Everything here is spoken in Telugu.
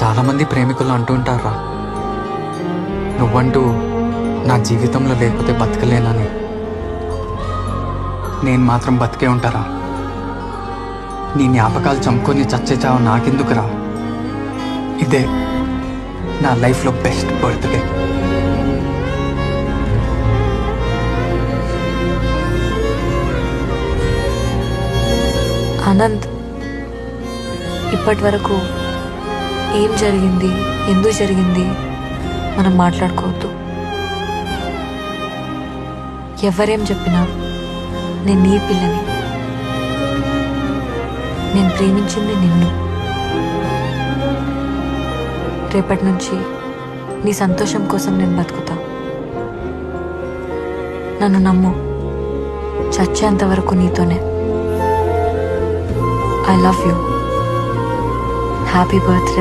చాలామంది ప్రేమికులు అంటూ ఉంటారా, నువ్వంటూ నా జీవితంలో లేకపోతే బతకలేనని. నేను మాత్రం బతికే ఉంటారా? నీ జ్ఞాపకాలు చంపుకొని చచ్చే చావు నాకెందుకురా? ఇదే నా లైఫ్లో బెస్ట్ బర్త్డే. ఆనంద్, ఇప్పటి వరకు ఏం జరిగింది, ఎందుకు జరిగింది మనం మాట్లాడుకోవద్దు. ఎవరేం చెప్పినా నేను నీ పిల్లని. నేను ప్రేమించింది నిన్ను. రేపటి నుంచి నీ సంతోషం కోసం నేను బతుకుతా. నన్ను నమ్ము, చచ్చేంత వరకు నీతోనే. I love you. Happy birthday.